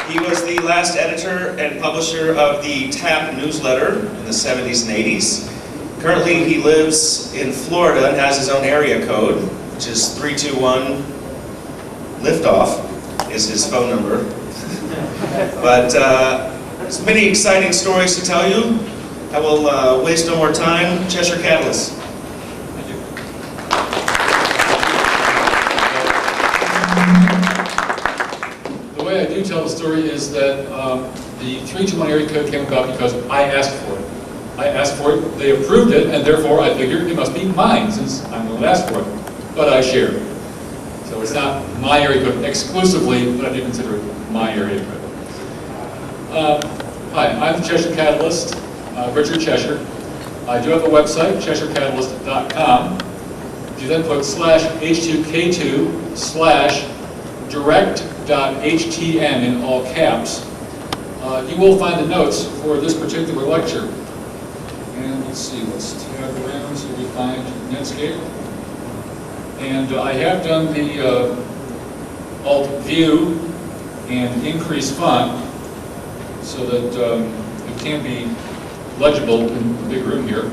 He was the last editor and publisher of the TAP newsletter in the 70s and 80s. Currently, he lives in Florida and has his own area code, which is 321 Liftoff is his phone number. But there's many exciting stories to tell you. I will waste no more time. Cheshire Catalyst. Thank you. The way I do tell the story is that the 321 area code came about because I asked for it. I asked for it, they approved it, and therefore I figured it must be mine since I'm the one that asked for it. But I share. So it's not my area code exclusively, but I do consider it my area code. Hi, I'm the Cheshire Catalyst, Richard Cheshire. I do have a website, CheshireCatalyst.com. If you then put /H2K2 /direct.htm in all caps, you will find the notes for this particular lecture. And let's see, let's tab around so we find Netscape. And I have done the Alt-View and increase font so that it can be legible in the big room here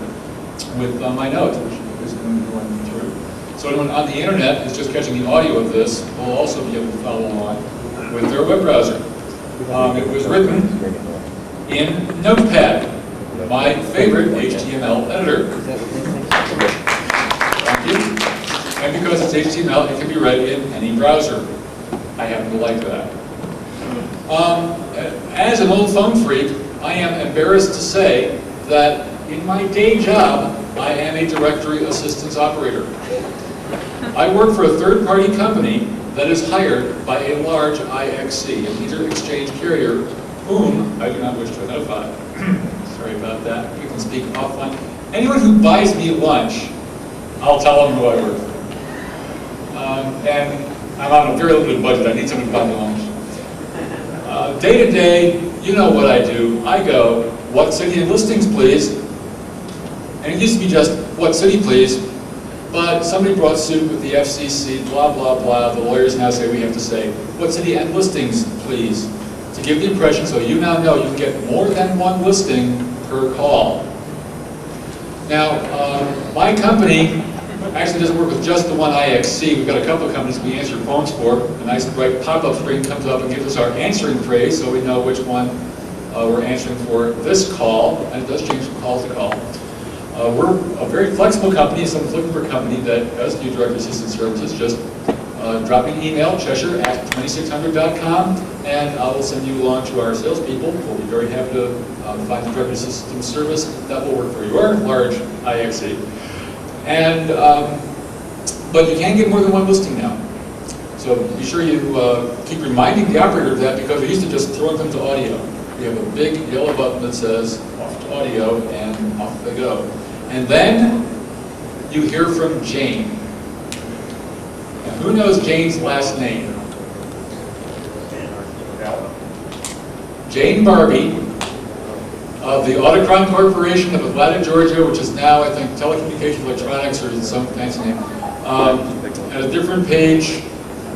with my notes, which is going to go through. So anyone on the internet who's just catching the audio of this will also be able to follow along with their web browser. It was written in Notepad, my favorite HTML editor. Thank you. And because it's HTML, it can be read in any browser. I happen to like that. As an old phone freak, I am embarrassed to say that in my day job, I am a directory assistance operator. I work for a third-party company that is hired by a large IXC, an inter-exchange carrier, whom I do not wish to identify. Sorry about that. We can speak offline. Anyone who buys me lunch, I'll tell them who I work for. And I'm on a very limited budget. I need someone to buy me lunch. Day to day, you know what I do. I go, what city and listings, please? And it used to be just, what city, please? But somebody brought suit with the FCC, blah, blah, blah. The lawyers now say we have to say, what city and listings, please? To give the impression, so you now know you can get more than one listing per call. Now, my company actually doesn't work with just the one IXC. We've got a couple of companies we answer phones for. A nice bright pop-up screen comes up and gives us our answering phrase so we know which one we're answering for this call, and it does change from call to call. We're a very flexible company. If someone's looking for a company that does do directory assistance services, just drop me an email, cheshire@2600.com, and I will send you along to our salespeople. We'll be very happy to find the directory assistance service that will work for your large IXC. And, but you can get more than one listing now. So be sure you keep reminding the operator of that, because we used to just throw them to audio. We have a big yellow button that says off to audio, and off they go. And then you hear from Jane. Now, who knows Jane's last name? Jane Barbie, of the Autocron Corporation of Atlanta, Georgia, which is now, I think, Telecommunication Electronics or some fancy name, at a different page.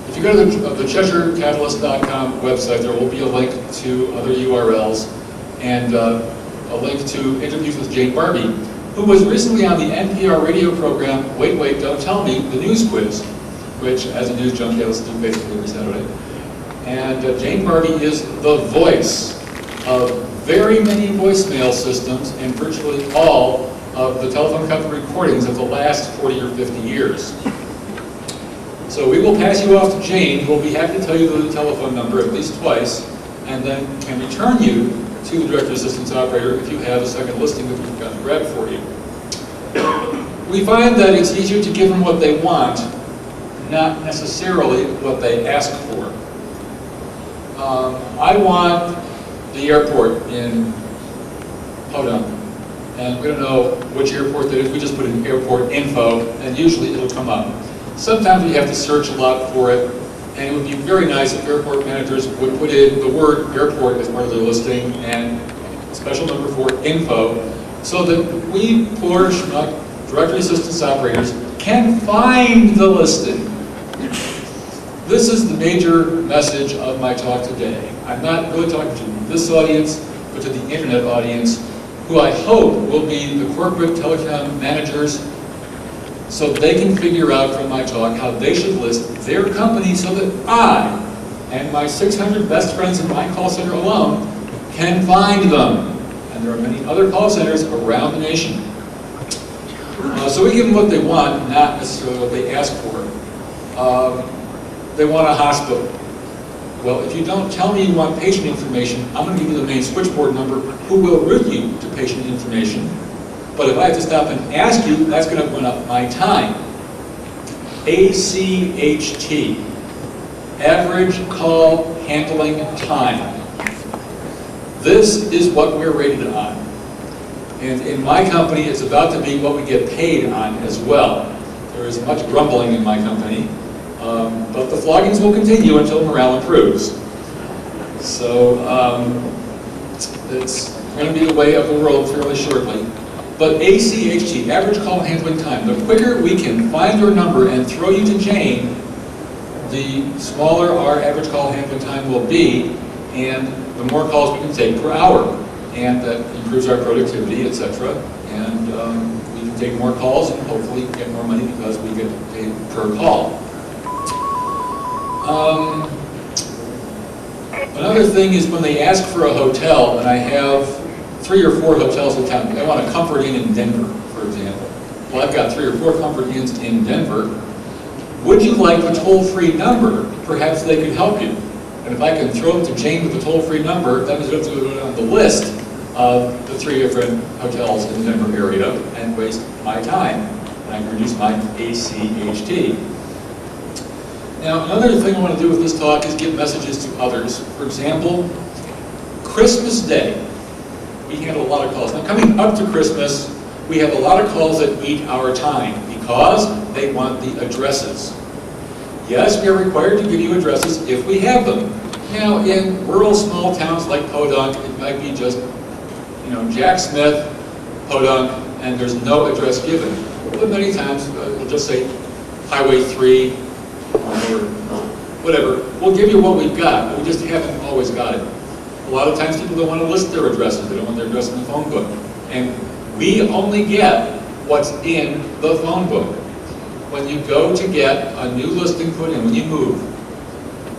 If you go to the CheshireCatalyst.com website, there will be a link to other URLs and a link to interviews with Jane Barbie, who was recently on the NPR radio program, Wait, Wait, Don't Tell Me, the News Quiz, which, as a news junkie, I listen to basically every Saturday. And Jane Barbie is the voice of very many voicemail systems and virtually all of the telephone company recordings of the last 40 or 50 years. So we will pass you off to Jane, who will be happy to tell you the telephone number at least twice, and then can return you to the directory assistance operator if you have a second listing that we've got to grab for you. We find that it's easier to give them what they want, not necessarily what they ask for. I want the airport in Podunk, and we don't know which airport that is. We just put in airport info, and usually it'll come up. Sometimes we have to search a lot for it, and it would be very nice if airport managers would put in the word airport as part of their listing and a special number for info, so that we poor directory assistance operators can find the listing. This is the major message of my talk today. I'm not really talking to this audience, but to the internet audience, who I hope will be the corporate telecom managers, so they can figure out from my talk how they should list their company so that I and my 600 best friends in my call center alone can find them. And there are many other call centers around the nation. So we give them what they want, not necessarily what they ask for. They want a hospital. Well, if you don't tell me you want patient information, I'm going to give you the main switchboard number who will route you to patient information. But if I have to stop and ask you, that's going to run up my time. ACHT, average call handling time. This is what we're rated on. And in my company, it's about to be what we get paid on as well. There is much grumbling in my company, but the floggings will continue until morale improves. So it's going to be the way of the world fairly shortly. But ACHT, average call handling time, the quicker we can find your number and throw you to Jane, the smaller our average call handling time will be, and the more calls we can take per hour. And that improves our productivity, etc. And we can take more calls and hopefully get more money because we get paid per call. Another thing is when they ask for a hotel, and I have 3 or 4 hotels in town. They want a Comfort Inn in Denver, for example. Well, I've got 3 or 4 Comfort Inns in Denver. Would you like the toll-free number? Perhaps they could help you. And if I can throw it to Jane with the toll-free number, that means we have to go on the list of the 3 different hotels in the Denver area and waste my time. And I can reduce my ACHT. Now, another thing I want to do with this talk is give messages to others. For example, Christmas Day. We handle a lot of calls. Now, coming up to Christmas, we have a lot of calls that eat our time because they want the addresses. Yes, we are required to give you addresses if we have them. Now, in rural small towns like Podunk, it might be just, Jack Smith, Podunk, and there's no address given. But many times, we'll just say Highway 3, or whatever. We'll give you what we've got, but we just haven't always got it. A lot of times people don't want to list their addresses. They don't want their address in the phone book. And we only get what's in the phone book. When you go to get a new listing put in, when you move,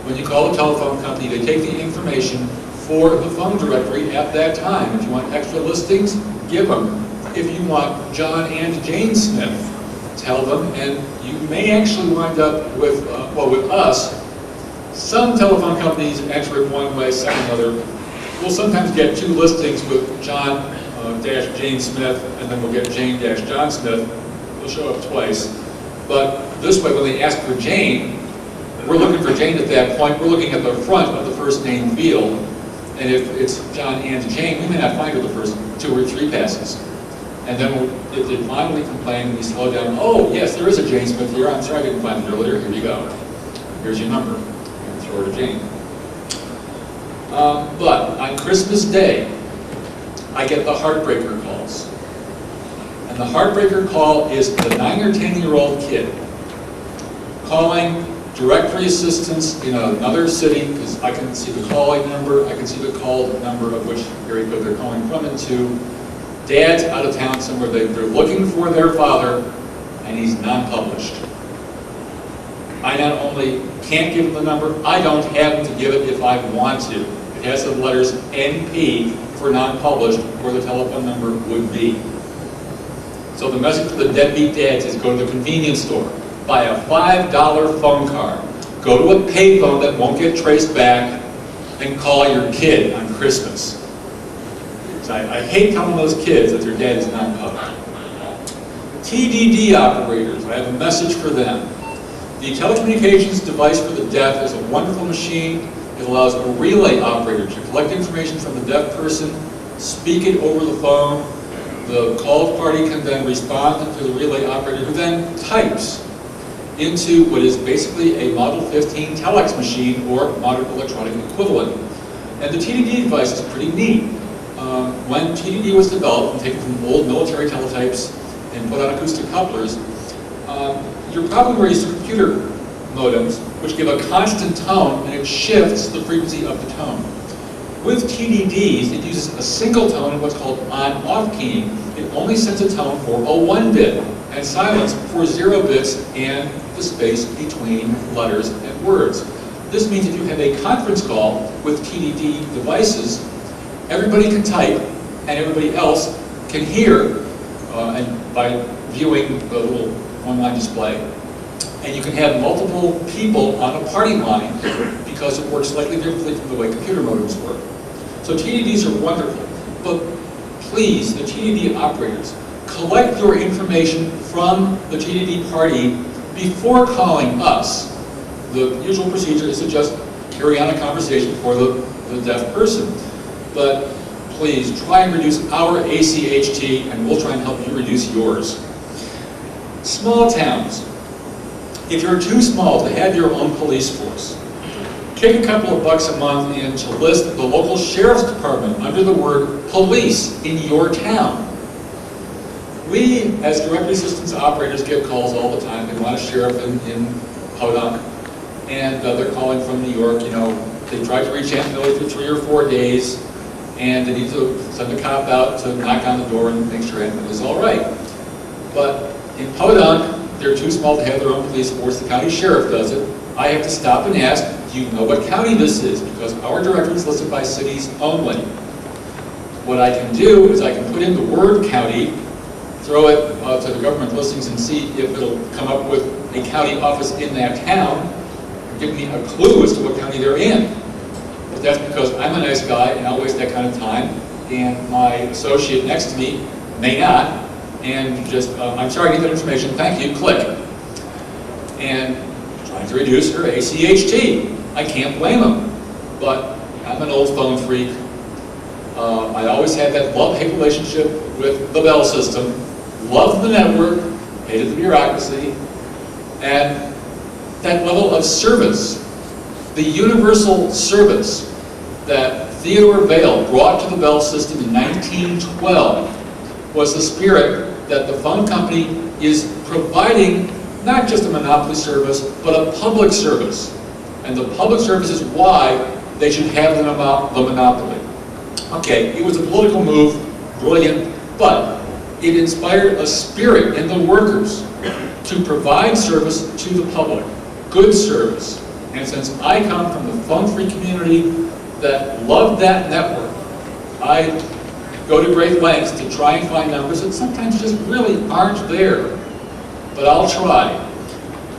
when you call the telephone company, they take the information for the phone directory at that time. If you want extra listings, give them. If you want John and Jane Smith, tell them, and you may actually wind up with, with us, some telephone companies enter it one way, some another. We'll sometimes get 2 listings with John Jane Smith, and then we'll get Jane John Smith. We'll show up twice. But this way, when they ask for Jane, we're looking for Jane at that point. We're looking at the front of the first name field. And if it's John and Jane, we may not find her the first 2 or 3 passes. And then if they finally complain, we slow down. Oh, yes, there is a Jane Smith here. I'm sorry I didn't find it earlier. Here you go. Here's your number. And throw her to Jane. But on Christmas Day, I get the heartbreaker calls. And the heartbreaker call is the 9 or 10-year-old kid calling directory assistance in another city, because I can see the calling number, I can see the called number of which area code they're calling from and to. Dad's out of town somewhere, they're looking for their father, and he's non-published. I not only can't give him the number, I don't have him to give it if I want to. It has the letters NP for non-published, where the telephone number would be. So the message to the deadbeat dads is go to the convenience store, buy a $5 phone card, go to a payphone that won't get traced back, and call your kid on Christmas. So I hate telling those kids that their dad is not published. TDD operators, I have a message for them. The telecommunications device for the deaf is a wonderful machine. It allows a relay operator to collect information from the deaf person, speak it over the phone. The called party can then respond to the relay operator, who then types into what is basically a Model 15 telex machine or modern electronic equivalent. And the TDD device is pretty neat. When TDD was developed and taken from old military teletypes and put on acoustic couplers, you're probably very used to computer modems, which give a constant tone, and it shifts the frequency of the tone. With TDDs, it uses a single tone in what's called on-off keying. It only sends a tone for a 1-bit, and silence for 0 bits and the space between letters and words. This means if you have a conference call with TDD devices, everybody can type, and everybody else can hear, and by viewing the little online display. And you can have multiple people on a party line because it works slightly differently from the way computer modems work. So TDDs are wonderful, but please, the TDD operators, collect your information from the TDD party before calling us. The usual procedure is to just carry on a conversation for the deaf person. But please, try and reduce our ACHT, and we'll try and help you reduce yours. Small towns. If you're too small to have your own police force, kick a couple of bucks a month in to list the local sheriff's department under the word police in your town. We, as directory systems operators, get calls all the time. They want a sheriff in Podunk, and they're calling from New York. You know, they tried to reach Aunt Millie for 3 or 4 days, and they need to send a cop out to knock on the door and make sure Aunt Millie's all right. But in Podunk, they're too small to have their own police force. The county sheriff does it. I have to stop and ask, do you know what county this is? Because our directory is listed by cities only. What I can do is I can put in the word county, throw it to the government listings and see if it'll come up with a county office in that town, give me a clue as to what county they're in. But that's because I'm a nice guy and I'll waste that kind of time, and my associate next to me may not, and just, I'm sorry, I need that information, thank you, click. And trying to reduce her ACHT. I can't blame him, but I'm an old phone freak. I always had that love-hate relationship with the Bell system, loved the network, hated the bureaucracy, and that level of service, the universal service that Theodore Vail brought to the Bell system in 1912 was the spirit that the phone company is providing not just a monopoly service, but a public service. And the public service is why they should have the monopoly. Okay, it was a political move, brilliant, but it inspired a spirit in the workers to provide service to the public, good service. And since I come from the phone free community that loved that network, I go to great lengths to try and find numbers that sometimes just really aren't there. But I'll try.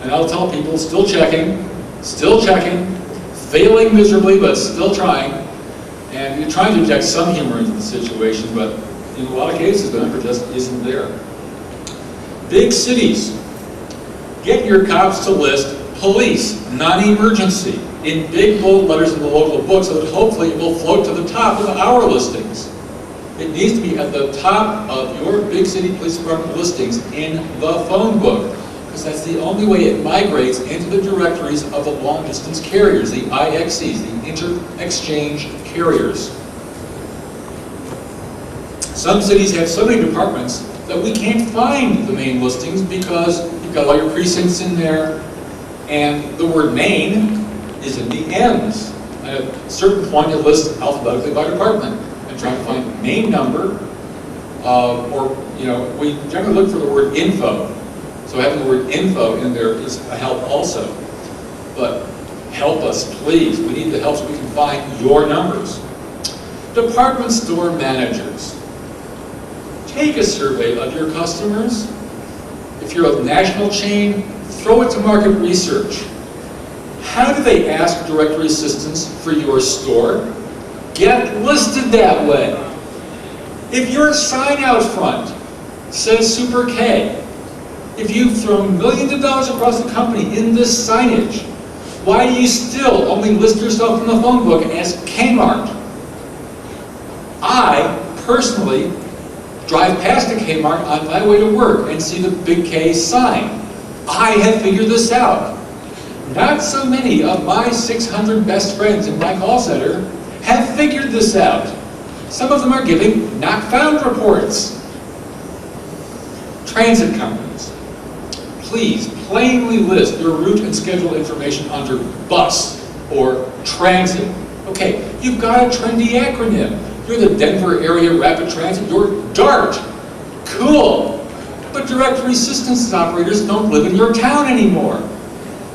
And I'll tell people, still checking, failing miserably, but still trying. And you're trying to inject some humor into the situation, but in a lot of cases, the number just isn't there. Big cities. Get your cops to list police, non-emergency, in big bold letters in the local book so that hopefully it will float to the top of our listings. It needs to be at the top of your big city police department listings in the phone book, because that's the only way it migrates into the directories of the long-distance carriers, the IXCs, the inter-exchange carriers. Some cities have so many departments that we can't find the main listings because you've got all your precincts in there, and the word main is in the ends. At a certain point, it lists alphabetically by department. And trying to find main number, or, you know, we generally look for the word info. So having the word info in there is a help also. But help us, please. We need the help so we can find your numbers. Department store managers. Take a survey of your customers. If you're a national chain, throw it to market research. How do they ask directory assistance for your store? Get listed that way. If your sign out front says Super K, if you've thrown millions of dollars across the company in this signage, why do you still only list yourself in the phone book as Kmart? I, personally, drive past a Kmart on my way to work and see the big K sign. I have figured this out. Not so many of my 600 best friends in my call center have figured this out. Some of them are giving not found reports. Transit companies. please plainly list your route and schedule information under bus or transit. Okay, you've got a trendy acronym. You're the Denver Area Rapid Transit, you're DART. Cool. But directory systems operators don't live in your town anymore.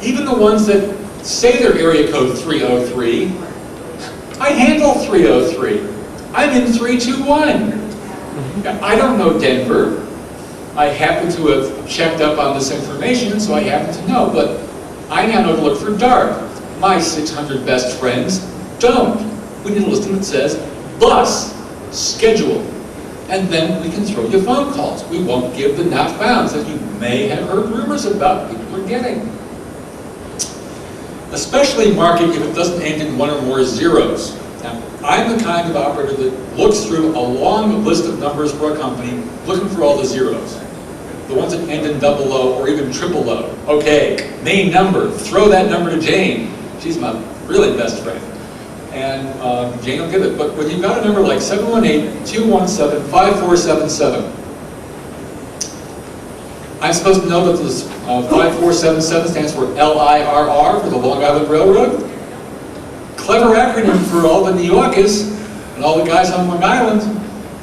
Even the ones that say they're area code 303, I handle 303. I'm in 321. I don't know Denver. I happen to have checked up on this information, so I happen to know, but I now know to look for DART. My 600 best friends don't. We need a listing that says bus, schedule, and then we can throw you phone calls. We won't give the not founds that you may have heard rumors about people are getting. Especially mark it if it doesn't end in one or more zeros. Now, I'm the kind of operator that looks through a long list of numbers for a company, looking for all the zeros. The ones that end in double O or even triple O. Okay, main number, throw that number to Jane. She's my really best friend. And Jane will give it. But when you've got a number like 718-217-5477, I'm supposed to know that this 5477 stands for LIRR for the Long Island Railroad. Clever acronym for all the New Yorkers and all the guys on Long Island,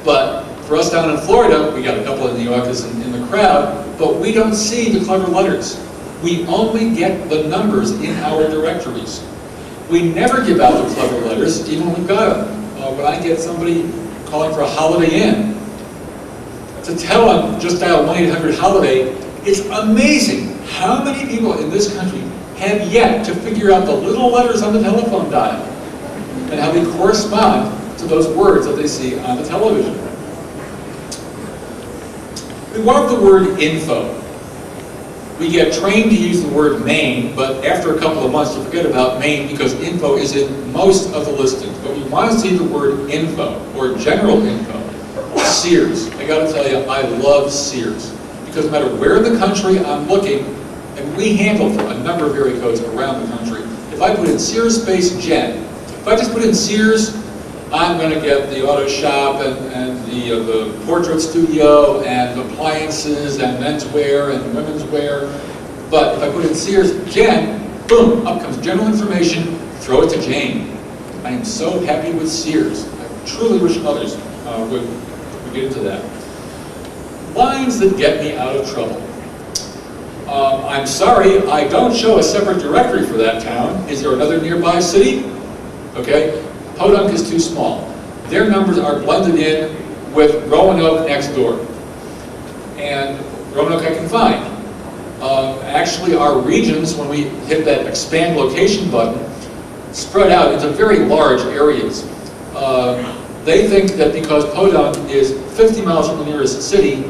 but for us down in Florida, we got a couple of New Yorkers in the crowd, but we don't see the clever letters. We only get the numbers in our directories. We never give out the clever letters, even when we've got them. When I get somebody calling for a Holiday Inn, to tell them, just dial 1-800-HOLIDAY, it's amazing how many people in this country have yet to figure out the little letters on the telephone dial and how they correspond to those words that they see on the television. We want the word info. We get trained to use the word main, but after a couple of months you forget about main because info is in most of the listings. But we want to see the word info or general info. Sears. I got to tell you, I love Sears because no matter where in the country I'm looking, and we handle for a number of area codes around the country. If I put in Sears space Gen, if I just put in Sears, I'm going to get the auto shop and the portrait studio and appliances and menswear and women's wear. But if I put in Sears Gen, boom, up comes general information, throw it to Jane. I am so happy with Sears. I truly wish others would get into that. Lines that get me out of trouble. I'm sorry, I don't show a separate directory for that town. Is there another nearby city? Okay, Podunk is too small. Their numbers are blended in with Roanoke next door. And Roanoke I can find. Actually, our regions, when we hit that expand location button, spread out into very large areas. They think that because Podunk is 50 miles from the nearest city,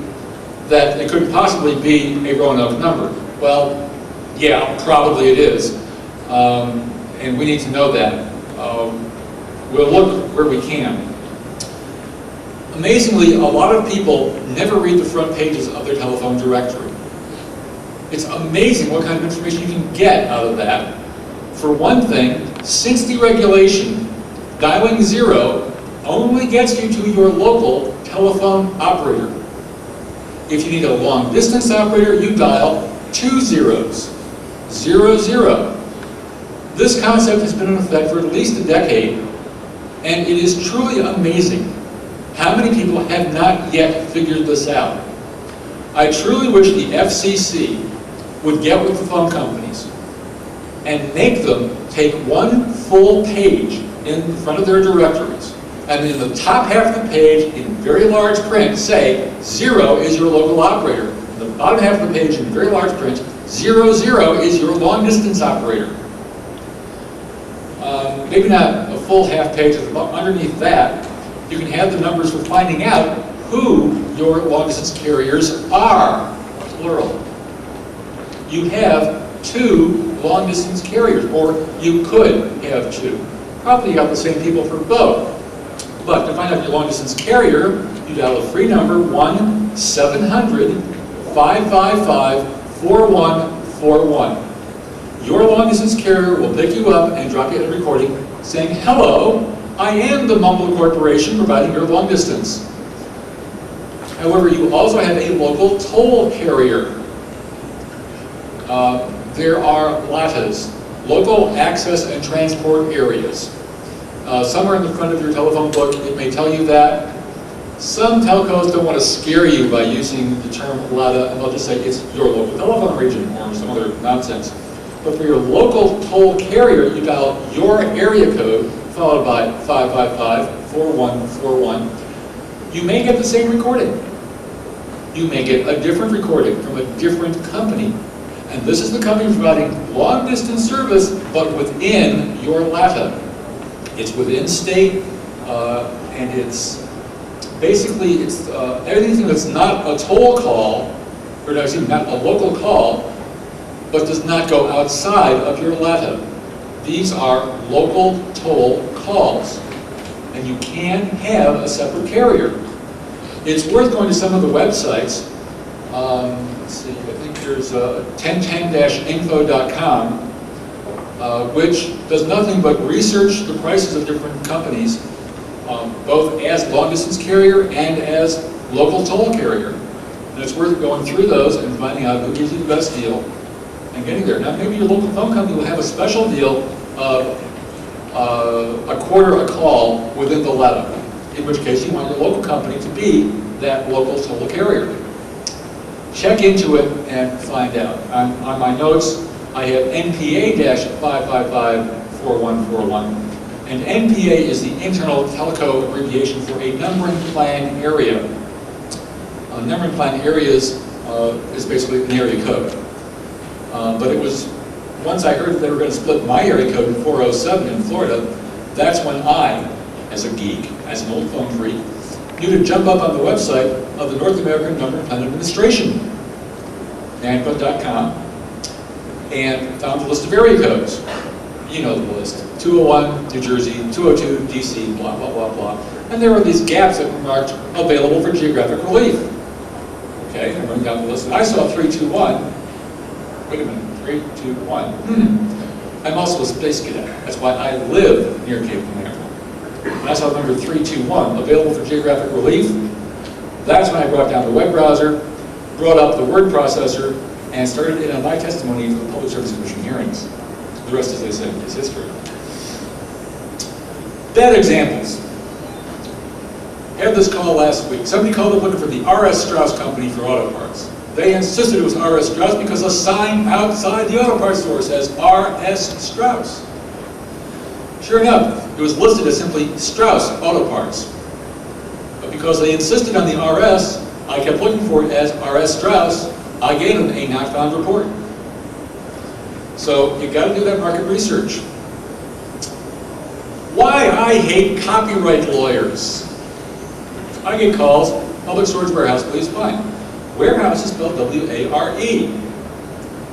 that it couldn't possibly be a Roanoke number. Well, yeah, probably it is. And we need to know that. We'll look where we can. Amazingly, a lot of people never read the front pages of their telephone directory. It's amazing what kind of information you can get out of that. For one thing, since deregulation, dialing 0 only gets you to your local telephone operator. If you need a long distance operator, you dial 2 zeros, 00. This concept has been in effect for at least a decade, and it is truly amazing how many people have not yet figured this out. I truly wish the FCC would get with the phone companies and make them take one full page in front of their directories, and in the top half of the page, in very large print, say 0 is your local operator. In the bottom half of the page, in very large print, 00 is your long distance operator. Maybe not a full half page, but underneath that, you can have the numbers for finding out who your long distance carriers are, plural. You have 2 long distance carriers, or you could have 2. Probably you got the same people for both. But to find out your long distance carrier, you dial a free number 1-700-555-4141. Your long distance carrier will pick you up and drop you a recording saying, "Hello, I am the Mumble Corporation providing your long distance." However, you also have a local toll carrier. There are LATAs, local access and transport areas. Somewhere in the front of your telephone book, it may tell you that. Some telcos don't want to scare you by using the term LATA, and they'll just say it's your local telephone region or some other nonsense. But for your local toll carrier, you dial your area code, followed by 555-4141. You may get the same recording. You may get a different recording from a different company. And this is the company providing long-distance service, but within your LATA. It's within state, and it's basically everything that's not a toll call, or no, excuse me, not a local call, but does not go outside of your LATA. These are local toll calls, and you can have a separate carrier. It's worth going to some of the websites. Let's see, I think there's 1010-info.com, which does nothing but research the prices of different companies, both as long-distance carrier and as local toll carrier. And it's worth going through those and finding out who gives you the best deal and getting there. Now, maybe your local phone company will have a special deal of a quarter a call within the LATA, in which case you want your local company to be that local toll carrier. Check into it and find out. On my notes, I have NPA-555-4141, and NPA is the internal telco abbreviation for a numbering plan area. Numbering plan areas is basically an area code. But it was, once I heard that they were going to split my area code in 407 in Florida, that's when I, as a geek, as an old phone freak, knew to jump up on the website of the North American Numbering Plan Administration, NANPA.com, and found the list of area codes. You know the list. 201, New Jersey, 202, DC, blah, blah, blah, blah. And there were these gaps that were marked available for geographic relief. Okay, I'm running down the list. I saw 321. Wait a minute, 321. I'm also a space cadet. That's why I live near Cape Canaveral. And I saw number 321, available for geographic relief. That's when I brought down the web browser, brought up the word processor, and started in on my testimony for the Public Service Commission hearings. The rest, as they said, is history. Bad examples. I had this call last week. Somebody called up looking for the R.S. Strauss Company for auto parts. They insisted it was R.S. Strauss because a sign outside the auto parts store says R.S. Strauss. Sure enough, it was listed as simply Strauss Auto Parts. But because they insisted on the R.S., I kept looking for it as R.S. Strauss. I gave them a not found report. So you got to do that market research. Why I hate copyright lawyers. I get calls, public storage warehouse, please, fine. Warehouse is spelled W-A-R-E.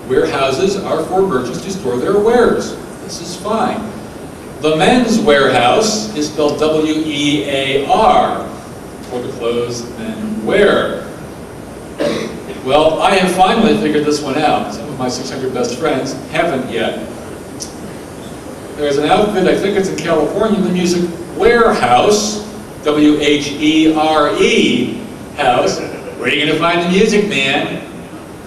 Warehouses are for merchants to store their wares. This is fine. The men's warehouse is spelled W-E-A-R, for the clothes men wear. Well, I have finally figured this one out. Some of my 600 best friends haven't yet. There's an outfit, I think it's in California, the Music Warehouse, W-H-E-R-E house. Where are you going to find the music, man?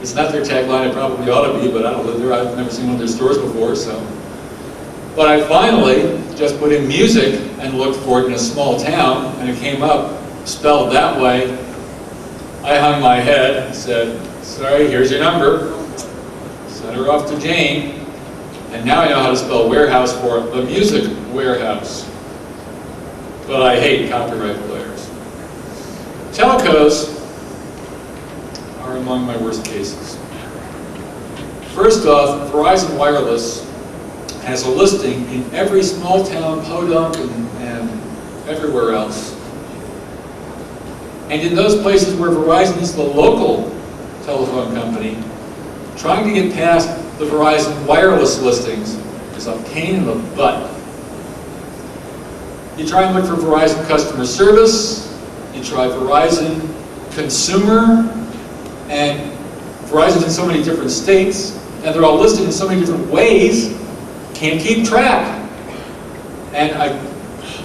It's not their tagline, it probably ought to be, but I don't live there. I've never seen one of their stores before, so. But I finally just put in music and looked for it in a small town, and it came up spelled that way. I hung my head and said, sorry, here's your number. Sent her off to Jane. And now I know how to spell warehouse for the Music Warehouse. But I hate copyright lawyers. Telcos are among my worst cases. First off, Verizon Wireless has a listing in every small town, podunk, and everywhere else. And in those places where Verizon is the local telephone company, trying to get past the Verizon wireless listings is a pain in the butt. You try and look for Verizon customer service, you try Verizon consumer, and Verizon's in so many different states, and they're all listed in so many different ways, can't keep track. And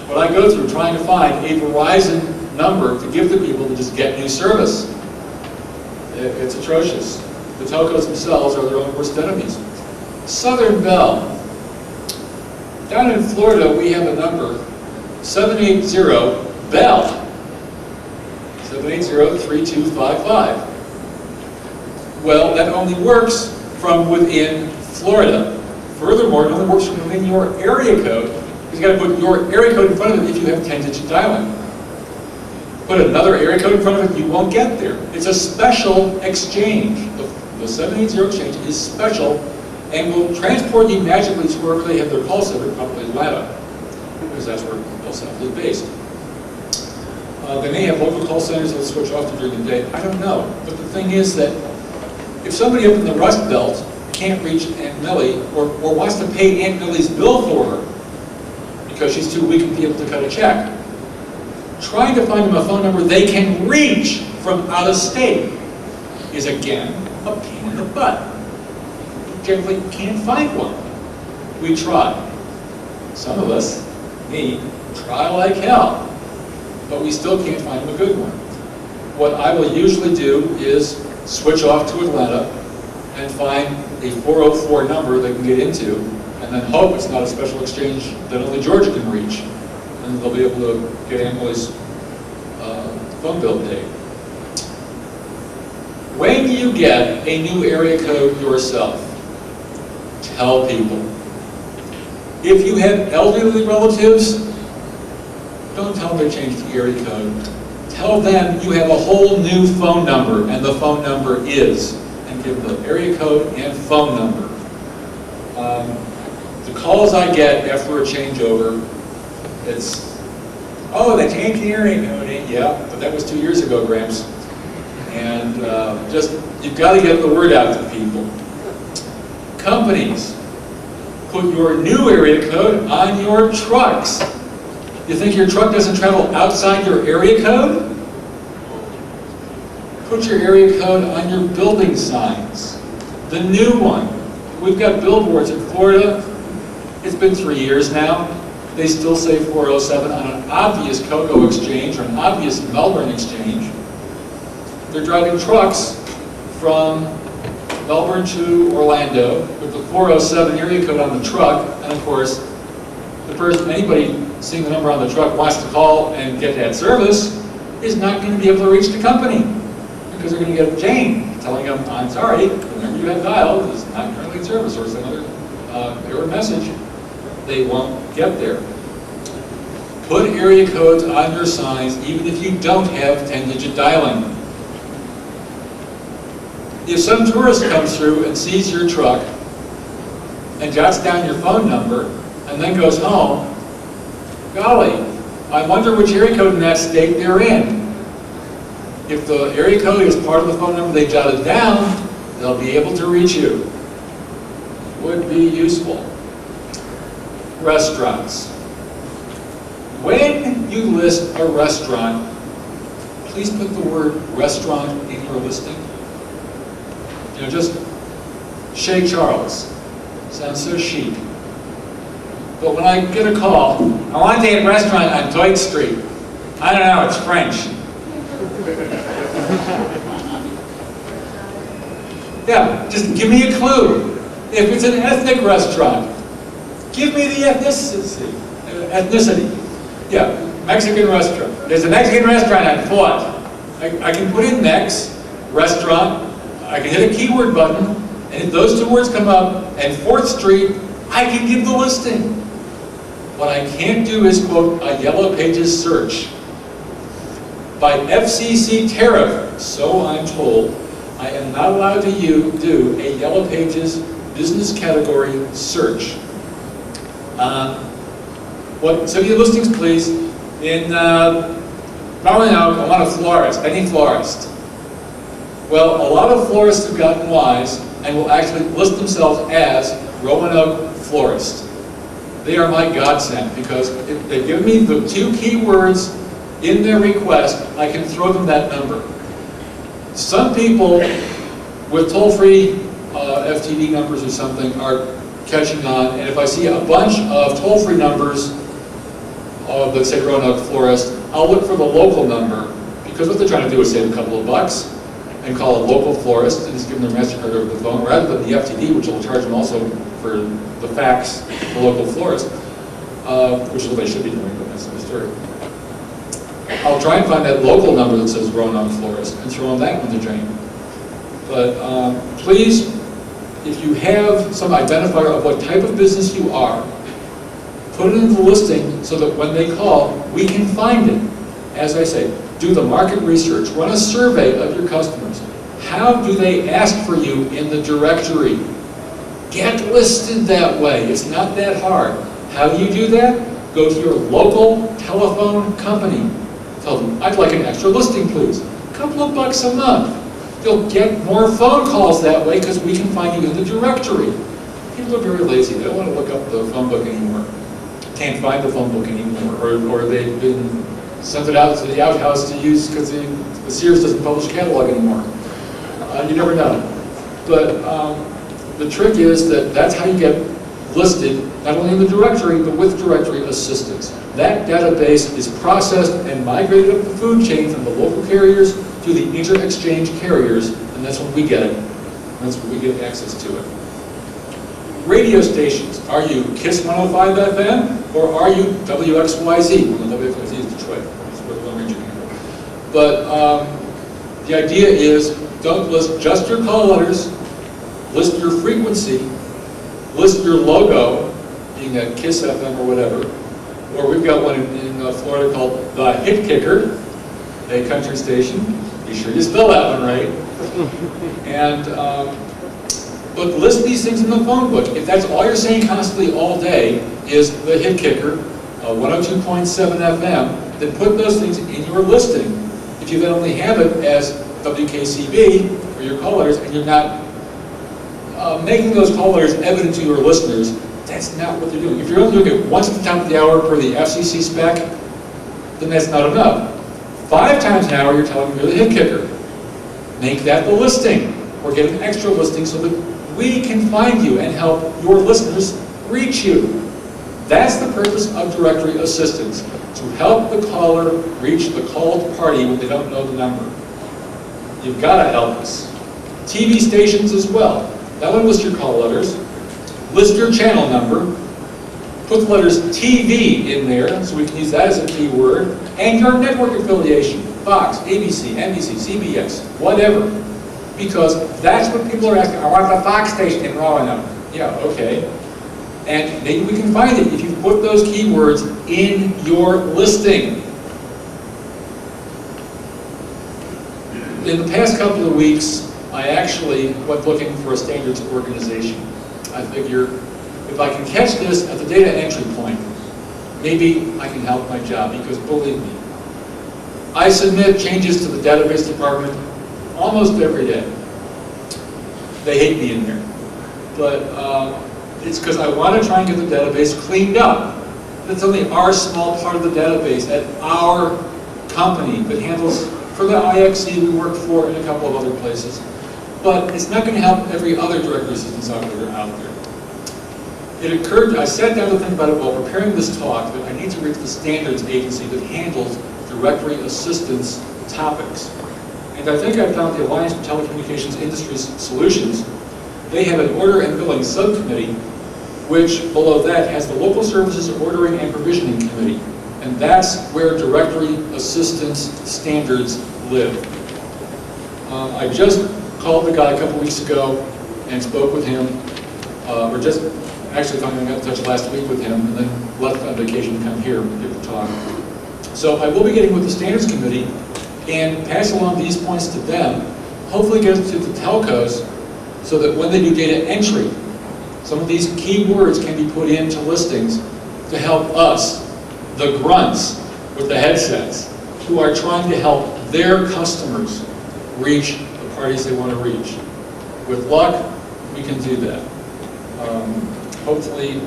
what I go through trying to find a Verizon number to give to people to just get new service. It's atrocious. The telcos themselves are their own worst enemies. Southern Bell. Down in Florida, we have a number, 780-BELL. 780-3255. Well, that only works from within Florida. Furthermore, it only works from within your area code. You've got to put your area code in front of it if you have 10-digit dialing. Put another area code in front of it, you won't get there. It's a special exchange. The 780 exchange is special and will transport you magically to where they have their call center, probably Atlanta, because that's where they'll simply based. They may have local call centers they'll switch off to during the day. I don't know. But the thing is that if somebody up in the Rust Belt can't reach Aunt Millie or wants to pay Aunt Millie's bill for her because she's too weak to be able to cut a check, trying to find them a phone number they can reach from out of state is again a pain in the butt. You generally can't find one. We try. Some of us, me, try like hell, but we still can't find them a good one. What I will usually do is switch off to Atlanta and find a 404 number they can get into, and then hope it's not a special exchange that only Georgia can reach, and they'll be able to get Aunt Millie's phone bill paid. When you get a new area code yourself, tell people. If you have elderly relatives, don't tell them they changed the area code. Tell them you have a whole new phone number, and the phone number is, and give the area code and phone number. The calls I get after a changeover, it's, oh, they changed the area code. Yeah, but that was 2 years ago, Gramps. And you've got to get the word out to people. Companies, put your new area code on your trucks. You think your truck doesn't travel outside your area code? Put your area code on your building signs. The new one. We've got billboards in Florida. It's been 3 years now. They still say 407 on an obvious Cocoa exchange or an obvious Melbourne exchange. They're driving trucks from Melbourne to Orlando with the 407 area code on the truck, and of course, anybody seeing the number on the truck wants to call and get that service is not going to be able to reach the company because they're going to get a Jane telling them, I'm sorry, the number you have dialed is not currently in service, or it's another error message. They won't get there. Put area codes on your signs even if you don't have 10-digit dialing. If some tourist comes through and sees your truck and jots down your phone number and then goes home, golly, I wonder which area code in that state they're in. If the area code is part of the phone number they jotted down, they'll be able to reach you. Would be useful. Restaurants. When you list a restaurant, please put the word restaurant in your listing. You know, just Chez Charles. Sounds so chic. But when I get a call, I want to take a restaurant on Dwight Street. I don't know, it's French. Yeah, just give me a clue. If it's an ethnic restaurant, give me the ethnicity. Yeah, Mexican restaurant. There's a Mexican restaurant on 4th. I can put in Mex, restaurant, I can hit a keyword button, and if those two words come up, and 4th Street, I can give the listing. What I can't do is quote a Yellow Pages search. By FCC tariff, so I'm told, I am not allowed to do a Yellow Pages business category search. City listings, please. In Roanoke, I want a florist, any florist. Well, a lot of florists have gotten wise and will actually list themselves as Roanoke florist. They are my godsend because if they give me the 2 keywords in their request, I can throw them that number. Some people with toll-free FTD numbers or something are catching on, and if I see a bunch of toll-free numbers of, let's say, Roanoke florist, I'll look for the local number because what they're trying to do is save a couple of bucks. and call a local florist and just give them their MasterCard over the phone, rather than the FTD, which will charge them also for the fax, the local florist, which is what they should be doing, but that's another story. I'll try and find that local number that says Roanoke Florist and throw on that one to drain. But please, if you have some identifier of what type of business you are, put it in the listing so that when they call, we can find it. As I say, do the market research, run a survey of your customers. How do they ask for you in the directory? Get listed that way. It's not that hard. How do you do that? Go to your local telephone company. Tell them, I'd like an extra listing, please. A couple of bucks a month. You'll get more phone calls that way because we can find you in the directory. People are very lazy. They don't want to look up the phone book anymore. Can't find the phone book anymore. Or they've been sent it out to the outhouse to use because the Sears doesn't publish a catalog anymore. You never know. But the trick is that that's how you get listed, not only in the directory, but with directory assistance. That database is processed and migrated up the food chain from the local carriers to the inter-exchange carriers, and that's when we get it. That's when we get access to it. Radio stations. Are you KISS 105 FM, or are you WXYZ? Well, WXYZ is Detroit. That's where the Lone Ranger came from. But the idea is, don't list just your call letters, list your frequency, list your logo, being a KISS FM or whatever. Or we've got one in Florida called the Hit Kicker, a country station. Be sure you spell that one right. And but list these things in the phone book. If that's all you're saying constantly all day is the Hit Kicker, 102.7 FM, then put those things in your listing. If you then only have it as WKCB for your call letters, and you're not making those call letters evident to your listeners, that's not what they're doing. If you're only doing it once at the top of the hour per the FCC spec, then that's not enough. 5 times an hour, you're telling them you're the Hit Kicker. Make that the listing, or get an extra listing so that we can find you and help your listeners reach you. That's the purpose of directory assistance, to help the caller reach the called party when they don't know the number. You've got to help us. TV stations as well. Not only list your call letters, list your channel number, put the letters TV in there, so we can use that as a keyword, and your network affiliation, Fox, ABC, NBC, CBS, whatever. Because that's what people are asking. I want the Fox station in Roanoke. Yeah, okay. And maybe we can find it if you put those keywords in your listing. In the past couple of weeks, I actually went looking for a standards organization. I figure if I can catch this at the data entry point, maybe I can help my job, because believe me, I submit changes to the database department almost every day. They hate me in there. But it's because I want to try and get the database cleaned up. That's only our small part of the database at our company that handles, for the IXC we work for in a couple of other places. But it's not going to help every other directory assistance operator out there. It occurred, I sat down to think about it while preparing this talk, that I need to reach the standards agency that handles directory assistance topics. And I think I found the Alliance for Telecommunications Industries Solutions. They have an order and billing subcommittee, which below that has the local services ordering and provisioning committee. And that's where directory assistance standards live. I just called the guy a couple weeks ago and spoke with him, or just actually I got in touch last week with him, and then left on vacation to come here and give the talk. So I will be getting with the standards committee and pass along these points to them, hopefully get it to the telcos, so that when they do data entry, some of these keywords can be put into listings to help us, the grunts with the headsets, who are trying to help their customers reach the parties they want to reach. With luck, we can do that. Hopefully,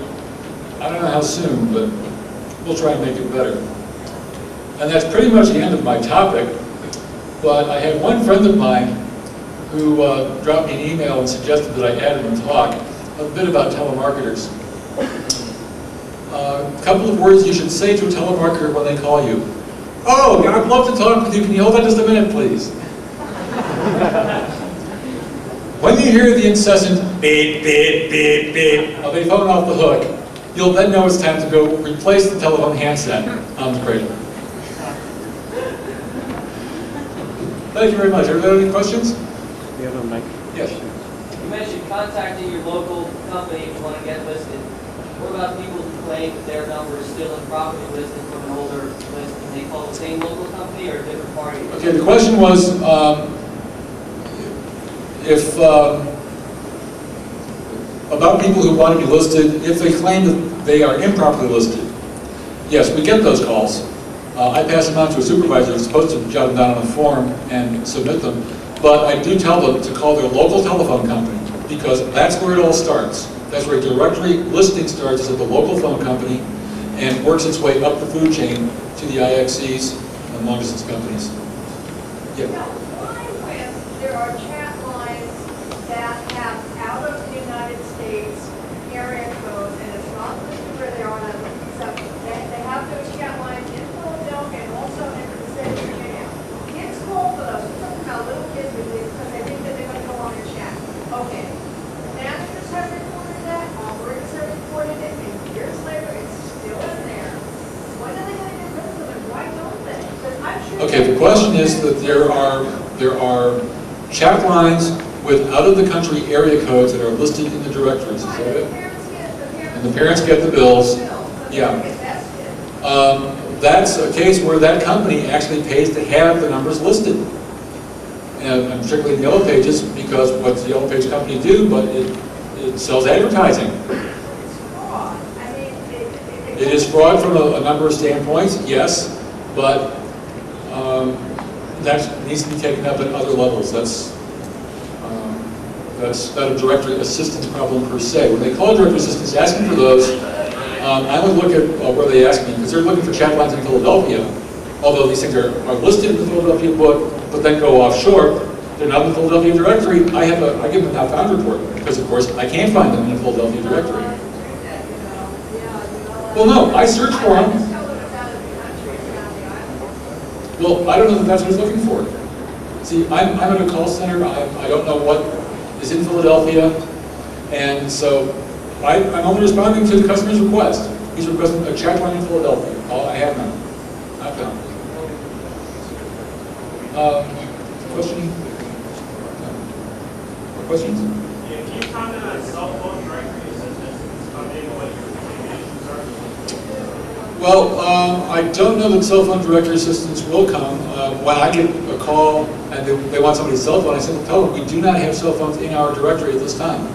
I don't know how soon, but we'll try and make it better. And that's pretty much the end of my topic, but I had one friend of mine who dropped me an email and suggested that I add in the talk a bit about telemarketers. A couple of words you should say to a telemarketer when they call you. Oh, I'd love to talk with you. Can you hold on just a minute, please? When you hear the incessant beep, beep, beep, beep of a phone off the hook, you'll then know it's time to go replace the telephone handset on the cradle. Thank you very much. Everybody have any questions? You have a mic? Yes. You mentioned contacting your local company if you want to get listed. What about people who claim that their number is still improperly listed from an older list? Can they call the same local company or a different party? Okay, the question was, about people who want to be listed, if they claim that they are improperly listed. Yes, we get those calls. I pass them on to a supervisor who's supposed to jot them down on a form and submit them. But I do tell them to call their local telephone company, because that's where it all starts. That's where a directory listing starts, is at the local phone company, and works its way up the food chain to the IXCs and long distance companies. Yeah. Now, why when there are chat lines that have out of the United States area codes, and it's not listed where they are, except they have those chat lines in Philadelphia and also in the state of Virginia. Kids call for those. We're talking about little kids because they think that they're going to go on and chat. Okay. Managers have reported that, operators have reported it, and years later it's still in there. When are they going to get rid of it? Why don't they? Because I'm sure. Okay, the question is that there are chat lines with out-of-the-country area codes that are listed in the directories. Is that it? And the parents get the bills. Yeah. That's a case where that company actually pays to have the numbers listed. And particularly in Yellow Pages, because what's the Yellow Page company do, but it sells advertising. It is fraud from a number of standpoints, yes, but that needs to be taken up at other levels. That's not a directory assistance problem per se. When they call directory assistance asking for those, I would look at where they ask me, because they're looking for chat lines in Philadelphia, although these things are listed in the Philadelphia book, but then go offshore. They're not in the Philadelphia directory. I give them a not found report, because of course I can't find them in the Philadelphia directory. Well, no, I search for them. Well, I don't know that that's what he's looking for. See, I'm at a call center. I don't know what is in Philadelphia, and so I'm only responding to the customer's request. He's requesting a chat line in Philadelphia. I have none. Not found. Question? More questions? Yeah, can you comment on cell phone directory assistance? Well, I don't know that cell phone directory assistance will come. When I get a call and they want somebody's cell phone, I simply tell them we do not have cell phones in our directory at this time.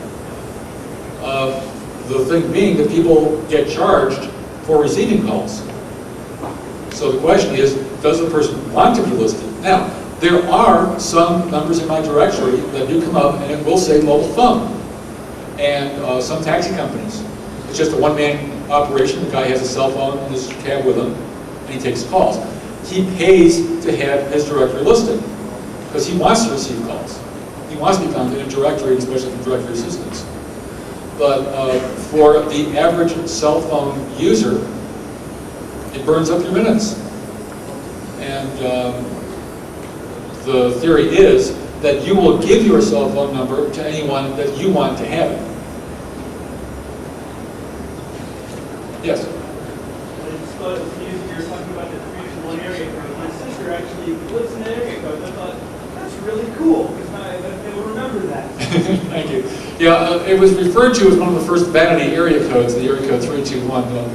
The thing being that people get charged for receiving calls. So the question is, does the person want to be listed? Now, there are some numbers in my directory that do come up and it will say mobile phone. And some taxi companies. It's just a one-man operation. The guy has a cell phone in his cab with him and he takes calls. He pays to have his directory listed because he wants to receive calls. He wants to be found in a directory, especially from directory assistance. But for the average cell phone user, it burns up your minutes. And the theory is that you will give your cell phone number to anyone that you want to have it. Yes? You're talking about the 321 area code. My sister actually lives in that area code. I thought, that's really cool, because they will remember that. Thank you. Yeah, it was referred to as one of the first vanity area codes, the area code 321. The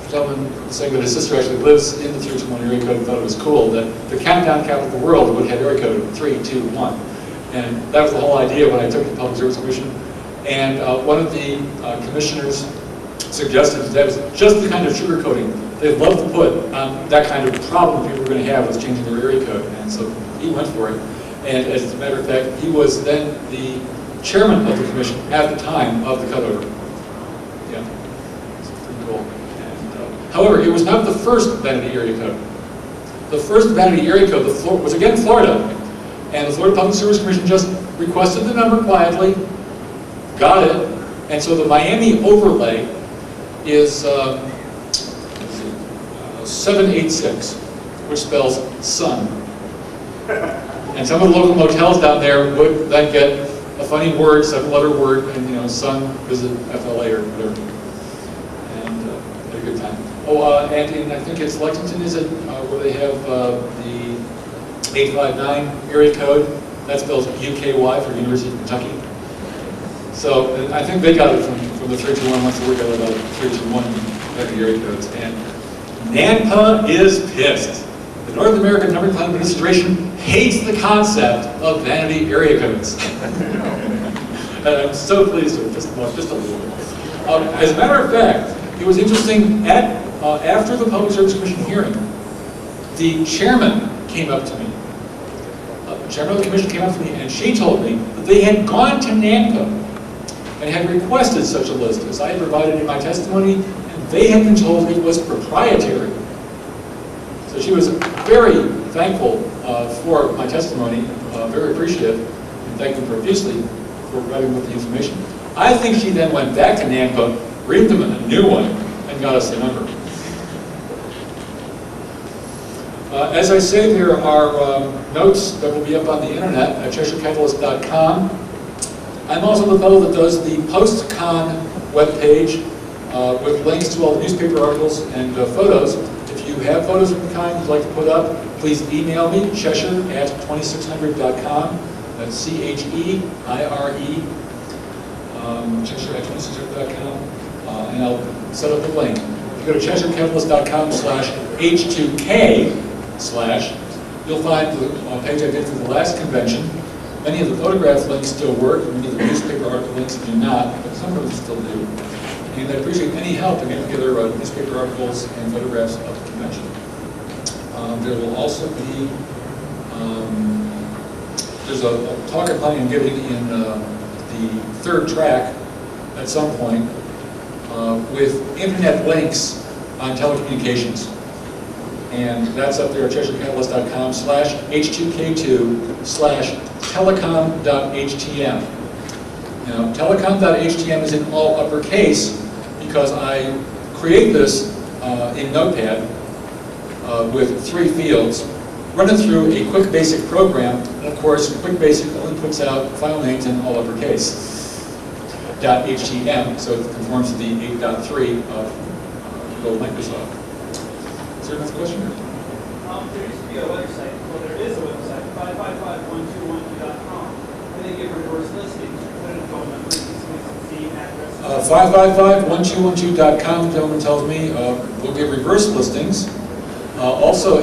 gentleman saying that his sister actually lives in the 321 area code and thought it was cool that the countdown capital of the world would have area code 321. And that was the whole idea when I took the Public Service Commission. And one of the commissioners suggested that was just the kind of sugarcoating they'd love to put on that kind of problem people were going to have with changing their area code. And so he went for it. And as a matter of fact, he was then the chairman of the commission at the time of the cutover. Yeah, it's pretty cool. And, however, it was not the first vanity area code. The first vanity area code was again Florida. And the Florida Public Service Commission just requested the number quietly, got it, and so the Miami overlay is 786, which spells sun. And some of the local motels down there would then get a funny word, some letter word, and son visit FLA or whatever. And had a good time. Oh, and in, I think it's Lexington, is it, where they have the 859 area code? That spells UKY for University of Kentucky. So I think they got it from the 321 once we got it out of 321 at the area codes. And NANPA is pissed. The North American Number Plan Administration hates the concept of vanity area codes. And I'm so pleased with just a little bit. As a matter of fact, it was interesting, after the Public Service Commission hearing, the chairman came up to me. The chairman of the commission came up to me and she told me that they had gone to NANPA and had requested such a list as I had provided in my testimony, and they had been told it was proprietary. So she was very thankful for my testimony, very appreciative, and thanked me profusely for providing me with the information. I think she then went back to NANPA, read them a new one, and got us the number. As I say, there are notes that will be up on the internet at CheshireCatalyst.com. I'm also the fellow that does the post-con webpage with links to all the newspaper articles and photos. If you have photos of the kind you'd like to put up, please email me, Cheshire@2600.com. That's CHEIRE, Cheshire@2600.com, and I'll set up the link. If you go to CheshireCatalyst.com/H2K/, you'll find the page I did for the last convention. Many of the photograph links still work, many of the newspaper article links do not, but some of them still do. And I'd appreciate any help in getting together newspaper articles and photographs of the convention. There will also be, there's a talk I'm planning on giving in the third track at some point with internet links on telecommunications. And that's up there at CheshireCatalyst.com/H2K2/telecom.htm. Now, telecom.htm is in all uppercase because I create this in Notepad with 3 fields, run it through a quick basic program, and of course, quick basic only puts out file names in all uppercase. .htm, so it conforms to the 8.3 of Microsoft. Is there another question? There used to be a website, well there is a website, 5551212.com, where they give reverse listings, put in phone numbers, name, addresses. 5551212.com, the gentleman tells me, will give reverse listings. Also,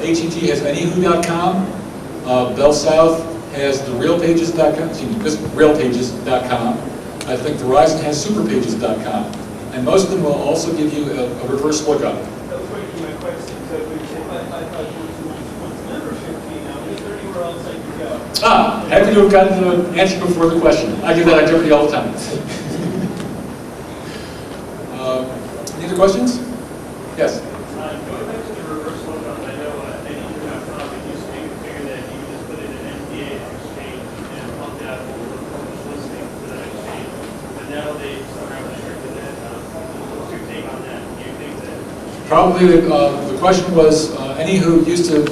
AT&T has anywho.com, Bell South has the realpages.com, excuse me, just realpages.com. I think Verizon has superpages.com. And most of them will also give you a reverse lookup. That was going to be my question, so if we say 5551212's membership fee now, is there anywhere else I can go? Happy to have gotten the answer before the question. I do that on Jeopardy all the time. Any other questions? Yes? Going back to the reverse lookup, I know anything.com, it used to be figured that you just put in an NDA exchange and pumped out all the published listings to that exchange. But now they somehow restricted that. What's your take on that? Do you think that? Probably the question was, any who used to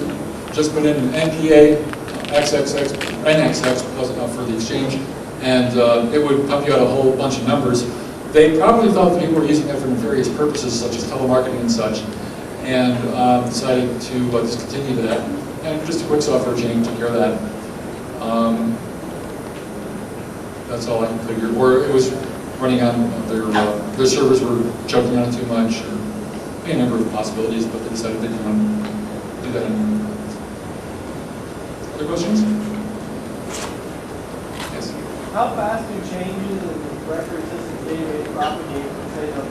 just put in an NPA, XXX, NXX for the exchange, and it would pump you out a whole bunch of numbers. They probably thought that people were using that for nefarious purposes, such as telemarketing and such, and decided to discontinue that. And just a quick software change took care of that. That's all I can figure. Or it was running on their servers were choking on it too much, or a number of possibilities, but they decided they didn't want to do that anymore. Other questions? Yes. How fast do changes in the directory system database propagate from, say, the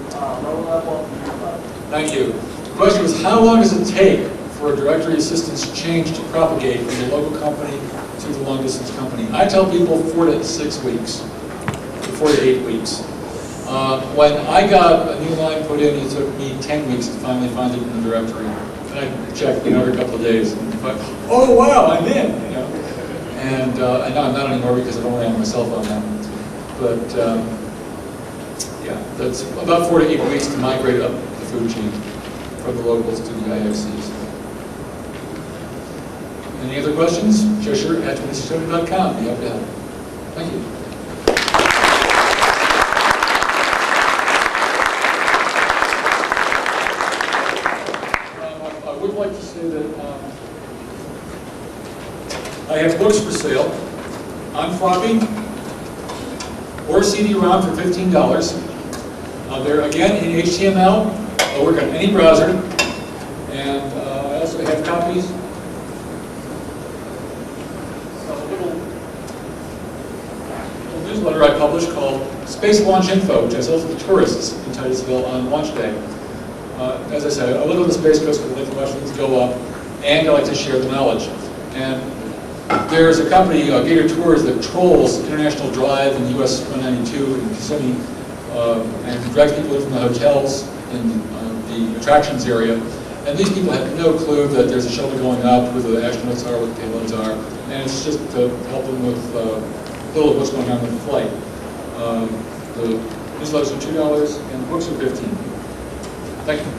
low level to your level? Thank you. The question was, how long does it take for a directory assistance change to propagate from the local company to the long distance company? I tell people 4 to 6 weeks, 4 to 8 weeks. When I got a new line put in, it took me 10 weeks to finally find it in the directory. And I checked, every couple of days. And thought, oh wow, I'm in, And now I'm not anymore because I'm only on my cell phone now. But yeah, that's about 4 to 8 weeks to migrate up the food chain from the locals to the IXCs. Any other questions? Cheshire@2670.com. Be happy to help. Thank you. I would like to say that I have books for sale on floppy or CD-ROM for $15. They're again in HTML. They'll work on any browser. And I also have copies of a little newsletter I publish called Space Launch Info, which I sell to the tourists in Titusville on launch day. As I said, I live on the Space Coast because I like to watch things go up, and I like to share the knowledge. And there's a company, Gator Tours, that trolls International Drive and US 192 in Kissimmee, and drags people in from the hotels in the attractions area. And these people have no clue that there's a shuttle going up, who the astronauts are, what the payloads are, and it's just to help them with a little of what's going on with the flight. The newsletters are $2 and the books are $15. Thank you.